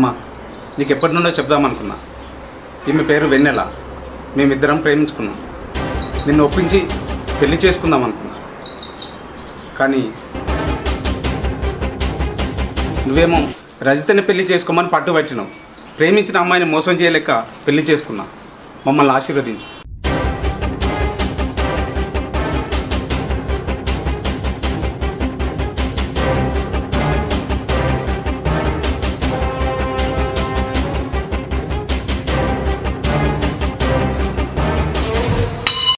అమ్మ, నీకు ఎప్పటి నుండో చెప్దామనుకున్నా. ఈమె పేరు వెన్నెల. మేమిద్దరం ప్రేమించుకున్నాం. నిన్ను ఒప్పించి పెళ్లి చేసుకుందాం అనుకున్నా. కానీ నువ్వేమో రజితని పెళ్లి చేసుకోమని పట్టుబట్టినావు. ప్రేమించిన అమ్మాయిని మోసం చేయలేక పెళ్లి చేసుకున్నా. మమ్మల్ని ఆశీర్వదించు.